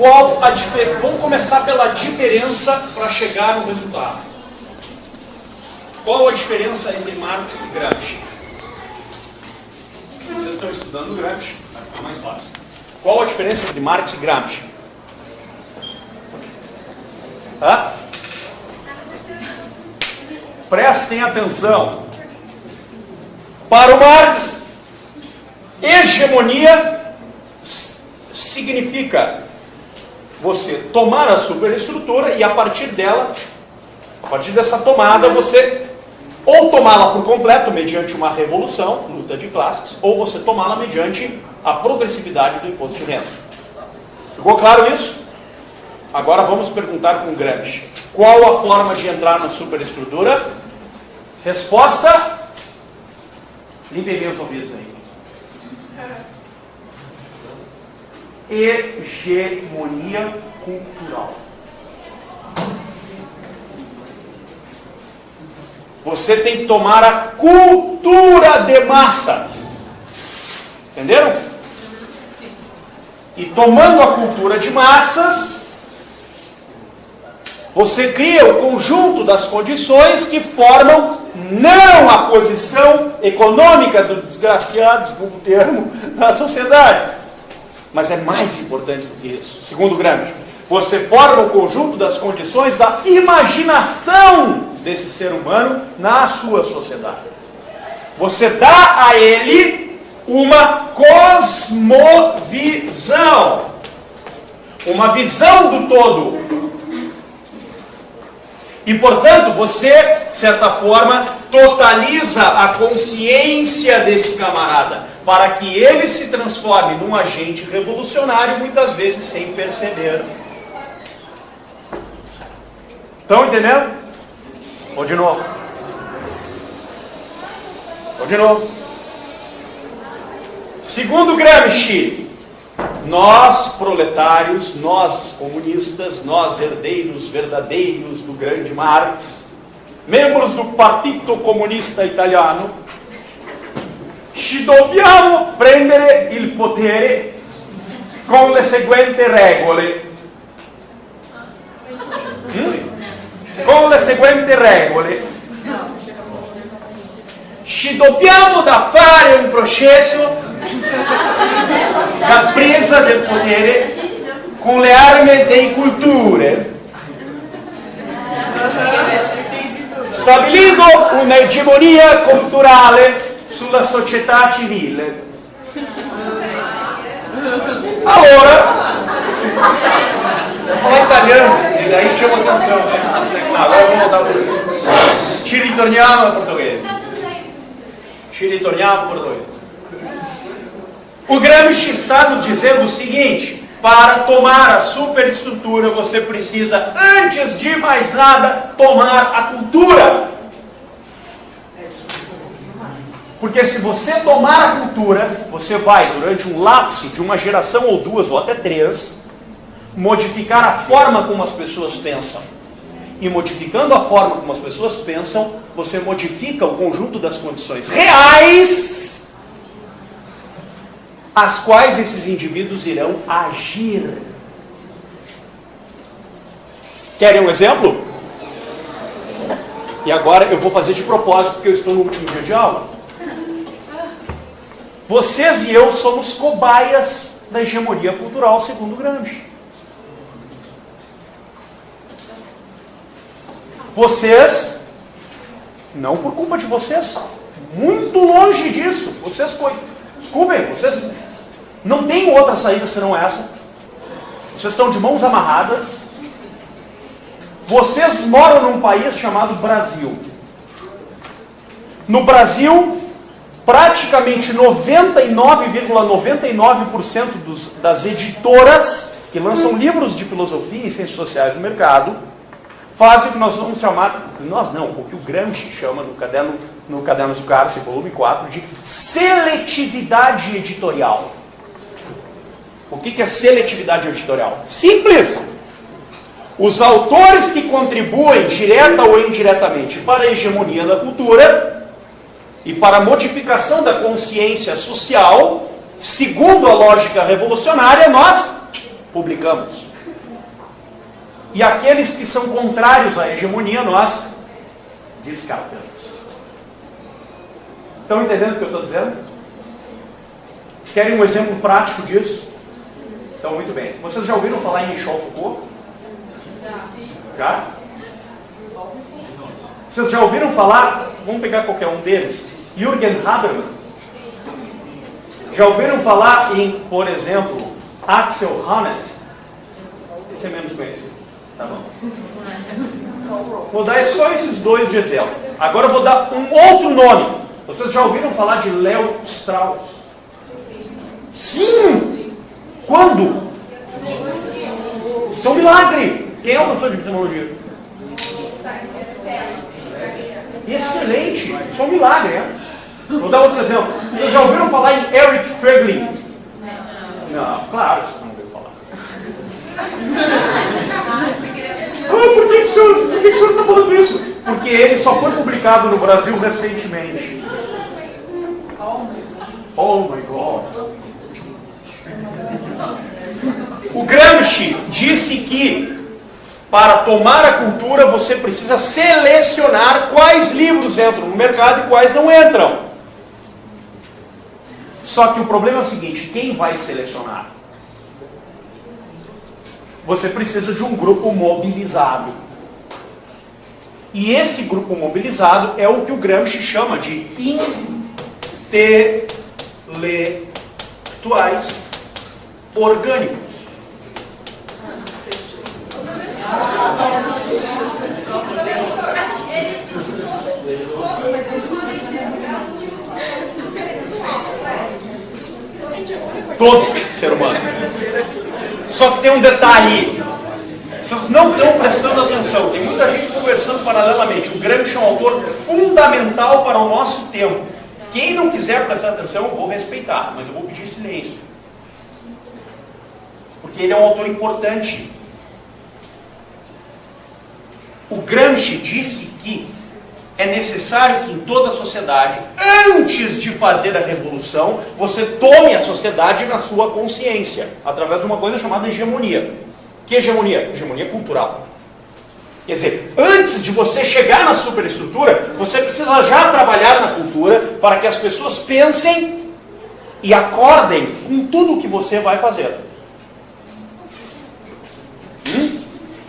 Qual a diferença? Vamos começar pela diferença para chegar no resultado. Qual a diferença entre Marx e Gramsci? Vocês estão estudando Gramsci, vai ficar mais fácil. Qual a diferença entre Marx e Gramsci? Hã? Prestem atenção. Para o Marx, hegemonia significa você tomar a superestrutura e a partir dela, a partir dessa tomada, você ou tomá-la por completo mediante uma revolução, luta de classes, ou você tomá-la mediante a progressividade do imposto de renda. Ficou claro isso? Agora vamos perguntar com Gramsci. Qual a forma de entrar na superestrutura? Resposta? Limpem bem os ouvidos aí. Hegemonia cultural. Você tem que tomar a cultura de massas. Entenderam? E tomando a cultura de massas, você cria o conjunto das condições que formam não a posição econômica do desgraciado, desculpa o termo, na sociedade. Mas é mais importante do que isso. Segundo Gramsci, você forma o conjunto das condições da imaginação desse ser humano na sua sociedade. Você dá a ele uma cosmovisão, uma visão do todo. E, portanto, você, de certa forma, totaliza a consciência desse camarada, para que ele se transforme num agente revolucionário, muitas vezes sem perceber. Estão entendendo? Ou de novo? Ou de novo? Segundo Gramsci, nós proletários, nós comunistas, nós herdeiros verdadeiros do grande Marx, membros do Partito Comunista Italiano, ci dobbiamo prendere il potere con le seguenti regole. Con le seguenti regole. Ci dobbiamo da fare un processo da presa del potere con le armi delle culture, stabilindo un'egemonia culturale sulla società civile. Allora, vou falar italiano, e daí chama atenção, né? Agora vamos voltar para o português. Ci ritorniamo al portoghese. Ci ritorniamo al portoghese. O Gramsci está nos dizendo o seguinte: para tomar a superestrutura, você precisa, antes de mais nada, tomar a cultura. Porque se você tomar a cultura, você vai, durante um lapso de uma geração ou duas, ou até três, modificar a forma como as pessoas pensam. E modificando a forma como as pessoas pensam, você modifica o conjunto das condições reais às quais esses indivíduos irão agir. Querem um exemplo? E agora eu vou fazer de propósito, porque eu estou no último dia de aula. Vocês e eu somos cobaias da hegemonia cultural, segundo Gramsci. Vocês, não por culpa de vocês, muito longe disso. Vocês, desculpem, vocês não têm outra saída senão essa. Vocês estão de mãos amarradas. Vocês moram num país chamado Brasil. No Brasil, praticamente 99,99% das editoras que lançam livros de filosofia e ciências sociais no mercado fazem o que nós vamos chamar, nós não, o que o Gramsci chama no Cadernos do Cárcere, volume 4, de seletividade editorial. O que é seletividade editorial? Simples! Os autores que contribuem direta ou indiretamente para a hegemonia da cultura e para a modificação da consciência social, segundo a lógica revolucionária, nós publicamos. e aqueles que são contrários à hegemonia nós descartamos. Estão entendendo o que eu estou dizendo? Querem um exemplo prático disso? Então, muito bem. Vocês já ouviram falar em Michel Foucault? Já? Vocês já ouviram falar? Vamos pegar qualquer um deles. Jürgen Habermas. Já ouviram falar em, por exemplo, Axel Honneth? Esse é menos conhecido. Tá bom. Vou dar só esses dois de exemplo. Agora eu vou dar um outro nome. Vocês já ouviram falar de Léo Strauss? Sim! Quando? Isso é um milagre. Quem é o professor de epistemologia? Excelente! Isso é um milagre, né? Vou dar outro exemplo. Vocês já ouviram falar em Eric Feiglin? Não, claro que vocês não ouviram falar. Por que o senhor está falando isso? Porque ele só foi publicado no Brasil recentemente. Oh my God! O Gramsci disse que para tomar a cultura você precisa selecionar quais livros entram no mercado e quais não entram. Só que o problema é o seguinte, quem vai selecionar? Você precisa de um grupo mobilizado. E esse grupo mobilizado é o que o Gramsci chama de intelectuais orgânicos. Todo ser humano. Só que tem um detalhe. Vocês não estão prestando atenção. Tem muita gente conversando paralelamente. O Gramsci é um autor fundamental para o nosso tempo. Quem não quiser prestar atenção, eu vou respeitar, mas eu vou pedir silêncio. Porque ele é um autor importante. O Gramsci disse que é necessário que em toda a sociedade, antes de fazer a revolução, você tome a sociedade na sua consciência, através de uma coisa chamada hegemonia. Que hegemonia? Hegemonia cultural. Quer dizer, antes de você chegar na superestrutura, você precisa já trabalhar na cultura para que as pessoas pensem e acordem com tudo o que você vai fazer.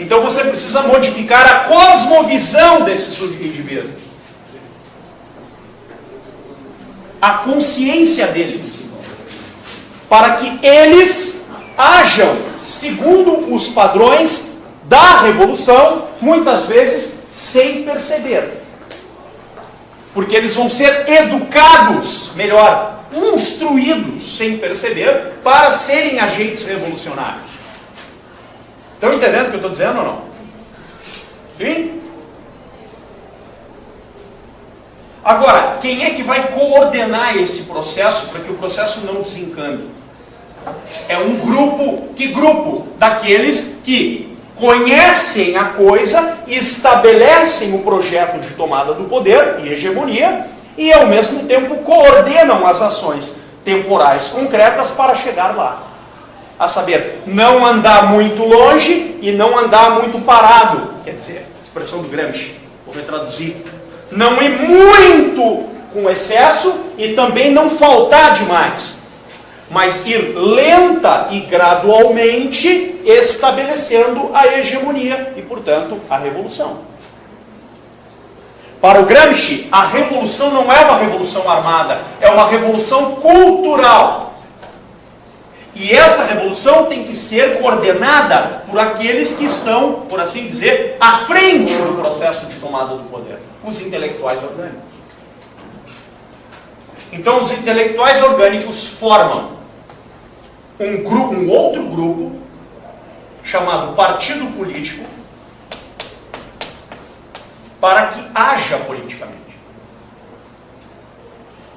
Então você precisa modificar a cosmovisão desses indivíduos. A consciência deles. Para que eles ajam segundo os padrões da revolução, muitas vezes sem perceber. Porque eles vão ser educados, melhor, instruídos sem perceber, para serem agentes revolucionários. Estão entendendo o que eu estou dizendo ou não? Sim? Agora, quem é que vai coordenar esse processo para que o processo não desencane? É um grupo. Que grupo? Daqueles que conhecem a coisa e estabelecem o projeto de tomada do poder e hegemonia e, ao mesmo tempo, coordenam as ações temporais concretas para chegar lá. A saber, não andar muito longe e não andar muito parado. Quer dizer, expressão do Gramsci, vou retraduzir. Não ir muito com excesso e também não faltar demais. Mas ir lenta e gradualmente estabelecendo a hegemonia e, portanto, a revolução. Para o Gramsci, a revolução não é uma revolução armada, é uma revolução cultural. E essa revolução tem que ser coordenada por aqueles que estão, por assim dizer, à frente do processo de tomada do poder. Os intelectuais orgânicos. Então, os intelectuais orgânicos formam um outro grupo, chamado partido político, para que haja politicamente.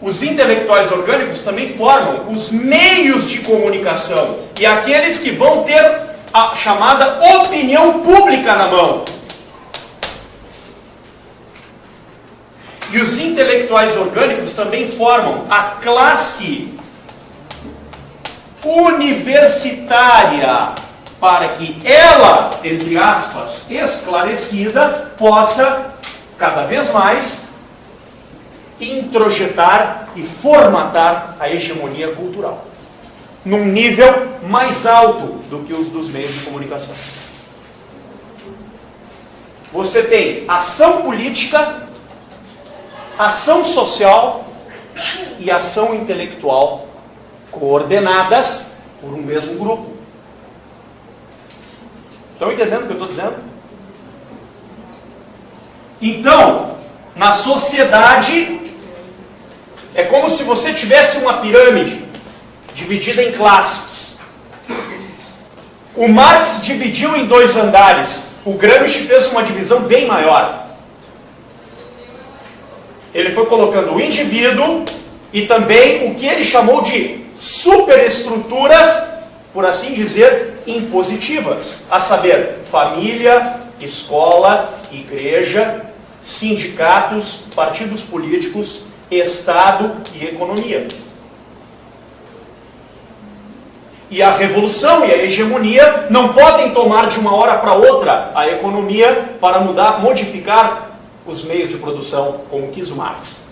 Os intelectuais orgânicos também formam os meios de comunicação e aqueles que vão ter a chamada opinião pública na mão. E os intelectuais orgânicos também formam a classe universitária para que ela, entre aspas, esclarecida, possa, cada vez mais, introjetar e formatar a hegemonia cultural, num nível mais alto do que os dos meios de comunicação. Você tem ação política, ação social e ação intelectual coordenadas por um mesmo grupo. Estão entendendo o que eu estou dizendo? Então, na sociedade, é como se você tivesse uma pirâmide dividida em classes. O Marx dividiu em 2 andares. O Gramsci fez uma divisão bem maior. Ele foi colocando o indivíduo e também o que ele chamou de superestruturas, por assim dizer, impositivas. A saber, família, escola, igreja, sindicatos, partidos políticos, Estado e economia. E a revolução e a hegemonia não podem tomar de uma hora para outra a economia para mudar, modificar os meios de produção, como quis o Marx.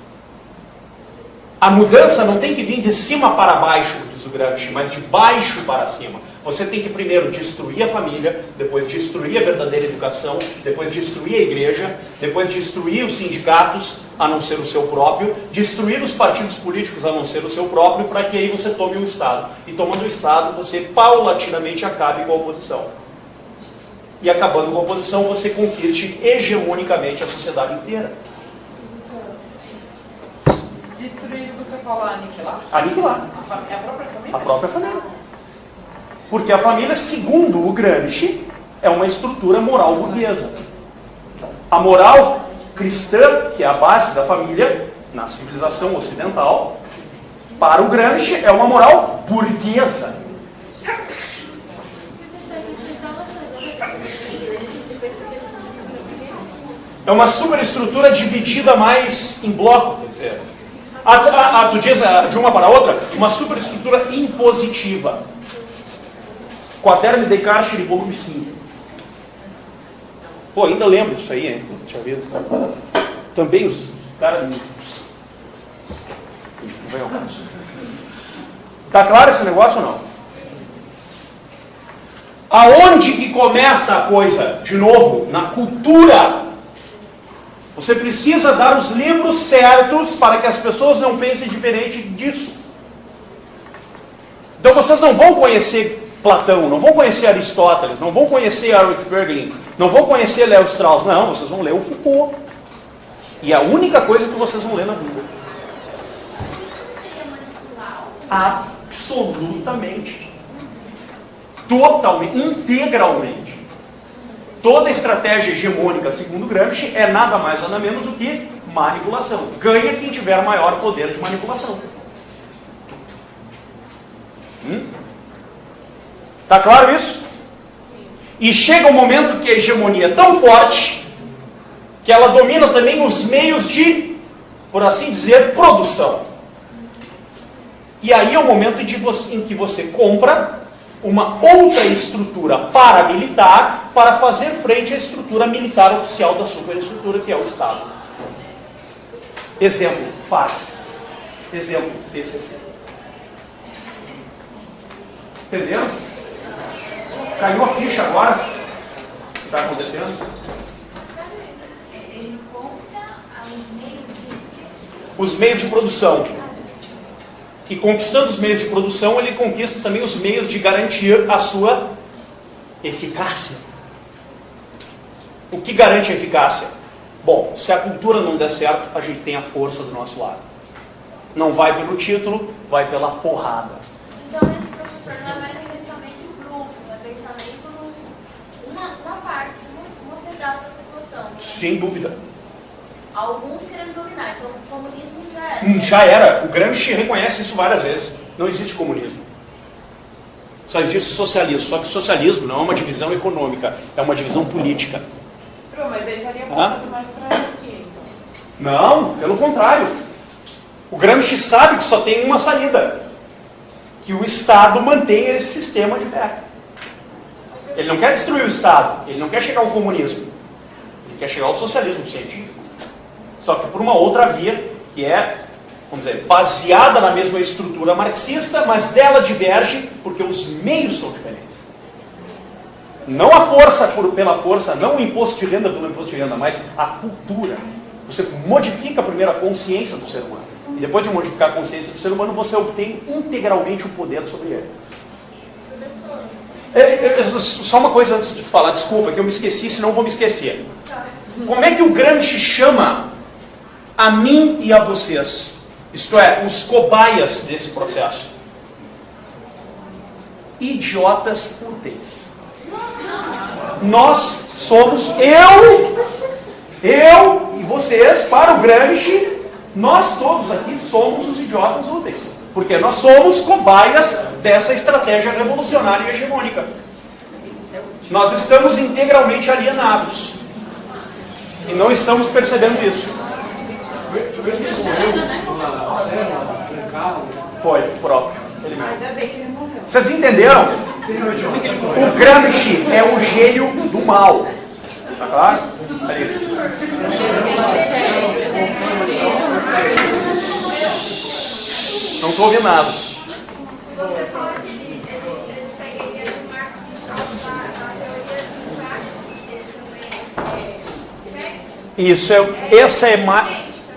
A mudança não tem que vir de cima para baixo, diz o Gramsci, mas de baixo para cima. Você tem que primeiro destruir a família, depois destruir a verdadeira educação, depois destruir a igreja, depois destruir os sindicatos, a não ser o seu próprio, destruir os partidos políticos, a não ser o seu próprio, para que aí você tome o Estado. E tomando o Estado, você paulatinamente acabe com a oposição. E acabando com a oposição, você conquiste hegemonicamente a sociedade inteira. Destruir, você fala aniquilar? Aniquilar. É a própria família? A própria família. Porque a família, segundo o Gramsci, é uma estrutura moral burguesa. A moral cristã, que é a base da família, na civilização ocidental, para o Gramsci é uma moral burguesa. É uma superestrutura dividida mais em blocos, quer dizer. Tu diz de uma para a outra, uma superestrutura impositiva. Quaderno de Descartes, volume 5. Pô, ainda lembro disso aí, hein? Deixa eu ver. Também os caras... Não vem ao caso. Tá claro esse negócio ou não? Aonde que começa a coisa? De novo, na cultura. Você precisa dar os livros certos para que as pessoas não pensem diferente disso. Então vocês não vão conhecer Platão, não vão conhecer Aristóteles, não vão conhecer Eric Bergelin, não vão conhecer Léo Strauss, não, vocês vão ler o Foucault. E é a única coisa que vocês vão ler na vida. Absolutamente. Totalmente, integralmente. Toda estratégia hegemônica, segundo Gramsci, é nada mais nada menos do que manipulação. Ganha quem tiver maior poder de manipulação. Está claro isso? E chega um momento que a hegemonia é tão forte que ela domina também os meios de, por assim dizer, produção. E aí é o momento em que você compra uma outra estrutura paramilitar para fazer frente à estrutura militar oficial da superestrutura, que é o Estado. Exemplo, FARC. Exemplo, PCC. Entenderam? Caiu a ficha agora? O que está acontecendo? Ele compra os meios de... Os meios de produção. E conquistando os meios de produção, ele conquista também os meios de garantir a sua eficácia. O que garante a eficácia? Bom, se a cultura não der certo, a gente tem a força do nosso lado. Não vai pelo título, vai pela porrada. Então esse professor não é mais um pensamento em grupo, é um pensamento numa parte, num pedaço da população. Né? Sem dúvida. Alguns querendo dominar, então o comunismo já era. Já era. O Gramsci reconhece isso várias vezes. Não existe comunismo. Só existe socialismo. Só que socialismo não é uma divisão econômica, é uma divisão política. Mas ele estaria voltando mais para aqui, então. Não, pelo contrário. O Gramsci sabe que só tem uma saída. Que o Estado mantenha esse sistema de pé. Ele não quer destruir o Estado, ele não quer chegar ao comunismo, ele quer chegar ao socialismo científico. Só que por uma outra via, que é, vamos dizer, baseada na mesma estrutura marxista, mas dela diverge porque os meios são diferentes. Não a força pela força, não o imposto de renda pelo imposto de renda, mas a cultura. Você modifica primeiro a consciência do ser humano. E depois de modificar a consciência do ser humano, você obtém integralmente o poder sobre ele. Só uma coisa antes de falar, desculpa, que eu me esqueci, senão eu vou me esquecer. Como é que o Gramsci chama a mim e a vocês? Isto é, os cobaias desse processo. Idiotas úteis. Nós somos, eu e vocês, para o Gramsci, nós todos aqui somos os idiotas úteis. Porque nós somos cobaias dessa estratégia revolucionária e hegemônica. Nós estamos integralmente alienados. E não estamos percebendo isso. Foi, próprio. Ele mesmo. Vocês entenderam? O Gramsci é o gênio do mal. Tá claro? Não estou ouvindo nada. Você fala que ele segue a ideia do Marx por causa da teoria do Marx, ele também segue? Isso, essa é mais...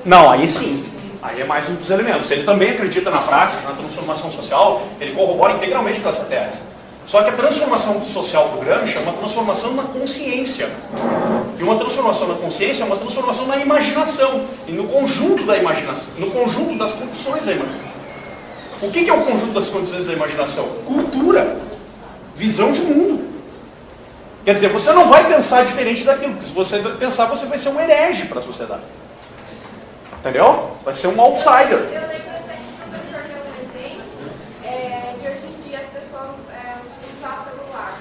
Não, aí sim. Aí é mais um dos elementos. Ele também acredita na praxis, na transformação social, ele corrobora integralmente com essa tese. Só que a transformação social do Gramsci é uma transformação na consciência. E uma transformação na consciência é uma transformação na imaginação. E no conjunto da imaginação, no conjunto das condições da imaginação. O que é o conjunto das condições da imaginação? Cultura. Visão de mundo. Quer dizer, você não vai pensar diferente daquilo. Porque se você pensar, você vai ser um herege para a sociedade. Entendeu? Vai ser um outsider. Eu lembro até que o professor deu um exemplo de hoje em dia as pessoas utilizar celular,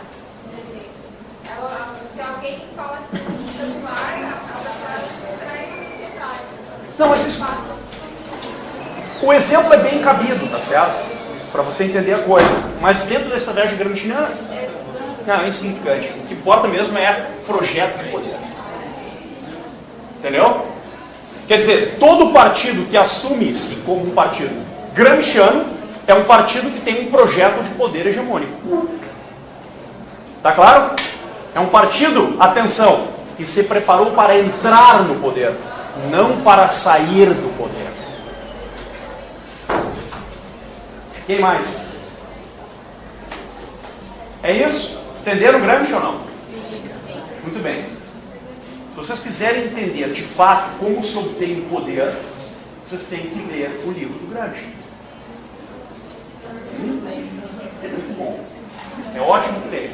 por exemplo. Se alguém fala que o celular, ela vai distrair a sociedade. Não, mas isso... O exemplo é bem cabido, tá certo? Para você entender a coisa. Mas dentro dessa estratégia gramsciana, não, é insignificante. O que importa mesmo é projeto de poder. Entendeu? Quer dizer, todo partido que assume-se como um partido gramsciano é um partido que tem um projeto de poder hegemônico. Tá claro? É um partido, atenção, que se preparou para entrar no poder, não para sair do poder. Quem mais? É isso? Entenderam o Gramsci ou não? Sim. Muito bem. Se vocês quiserem entender de fato como se obtém o poder, vocês têm que ler o livro do Gramsci. É muito bom. É ótimo que leia.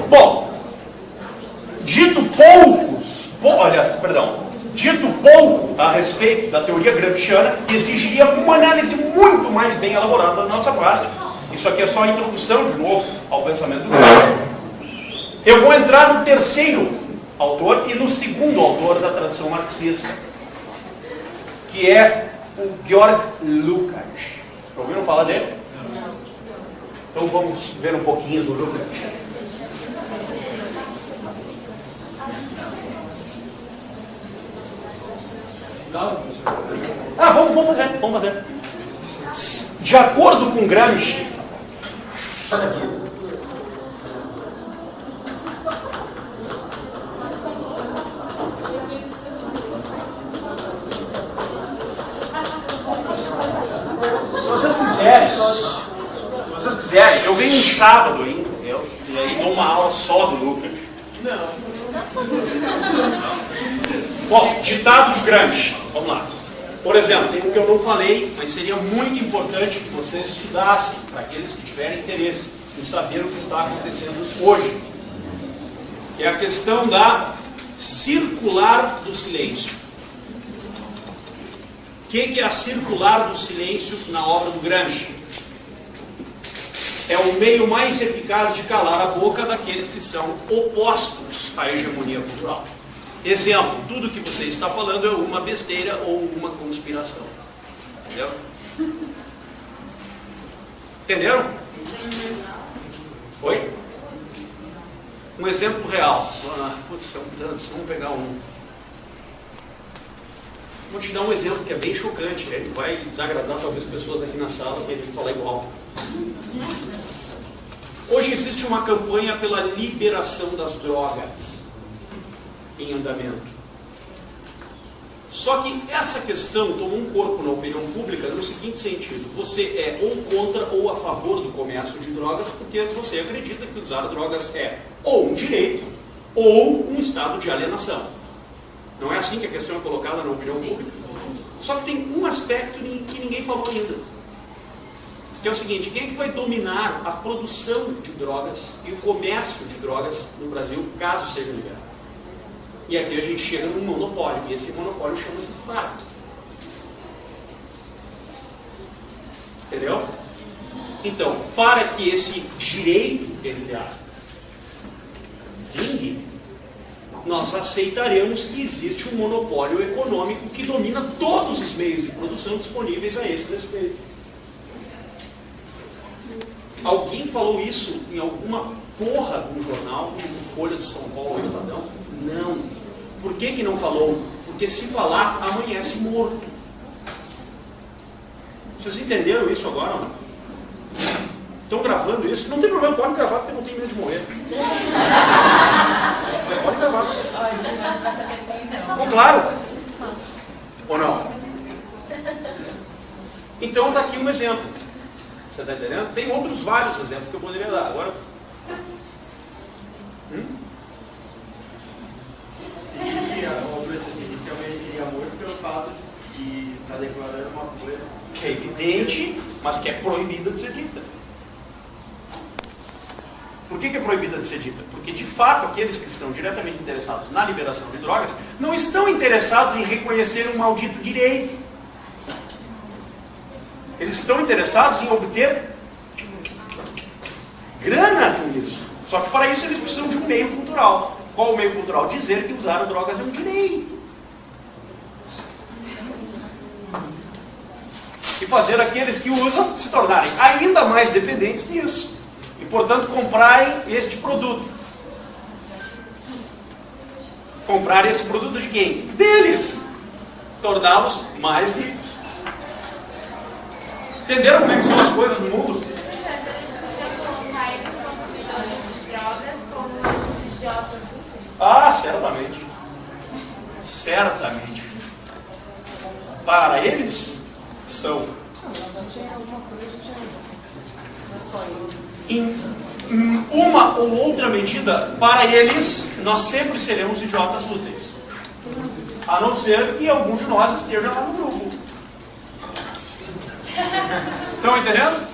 Bom, dito pouco a respeito da teoria gramsciana, exigiria uma análise muito mais bem elaborada da nossa parte. Isso aqui é só a introdução, de novo, ao pensamento do Gramsci. Eu vou entrar no terceiro autor e no segundo autor da tradição marxista, que é o Georg Lukács. Ouviram falar dele? Então vamos ver um pouquinho do Lukács. Vamos fazer. De acordo com Gramsci, se vocês quiserem, eu venho um sábado aí, entendeu? E aí dou uma aula só do Lucas. Não. Bom, ditado do Gramsci, vamos lá. Por exemplo, tem um que eu não falei, mas seria muito importante que vocês estudassem, para aqueles que tiverem interesse em saber o que está acontecendo hoje. Que é a questão da circular do silêncio. O que é a circular do silêncio na obra do Gramsci? É o meio mais eficaz de calar a boca daqueles que são opostos à hegemonia cultural. Exemplo, tudo que você está falando é uma besteira ou uma conspiração. Entendeu? Entenderam? Oi? Um exemplo real. Putz, são tantos, vamos pegar um. Vou te dar um exemplo que é bem chocante, ele vai desagradar talvez pessoas aqui na sala, que a gente falar igual. Hoje existe uma campanha pela liberação das drogas em andamento. Só que essa questão tomou um corpo na opinião pública no seguinte sentido: você é ou contra ou a favor do comércio de drogas porque você acredita que usar drogas é ou um direito ou um estado de alienação. Não é assim que a questão é colocada na opinião pública? Só que tem um aspecto que ninguém falou ainda, que é o seguinte: quem é que vai dominar a produção de drogas e o comércio de drogas no Brasil, caso seja liberado? E aqui a gente chega num monopólio, e esse monopólio chama-se FARC. Entendeu? Então, para que esse direito, entre aspas, vingue, nós aceitaremos que existe um monopólio econômico que domina todos os meios de produção disponíveis a esse respeito. Alguém falou isso em alguma porra de um jornal, tipo Folha de São Paulo ou Estadão? Não. Por que não falou? Porque se falar, amanhece morto. Vocês entenderam isso agora ou não? Estão gravando isso? Não tem problema, pode gravar porque eu não tenho medo de morrer. Pode gravar. Ficou claro? Ou não? Então está aqui um exemplo. Você está entendendo? Tem outros vários exemplos que eu poderia dar. Agora. Seria morto pelo fato de estar declarando uma coisa que é evidente, mas que é proibida de ser dita. Por que é proibida de ser dita? Porque, de fato, aqueles que estão diretamente interessados na liberação de drogas não estão interessados em reconhecer um maldito direito. Eles estão interessados em obter grana com isso. Só que, para isso, eles precisam de um meio cultural. Qual o meio cultural? Dizer que usar drogas é um direito. E fazer aqueles que usam se tornarem ainda mais dependentes disso. E, portanto, comprarem este produto. Comprarem esse produto de quem? Deles. Torná-los mais ricos. Entenderam como é que são as coisas no mundo? Ah, certamente. Certamente. Para eles, são. Em uma ou outra medida, para eles, nós sempre seremos idiotas úteis. A não ser que algum de nós esteja lá no grupo. Estão entendendo?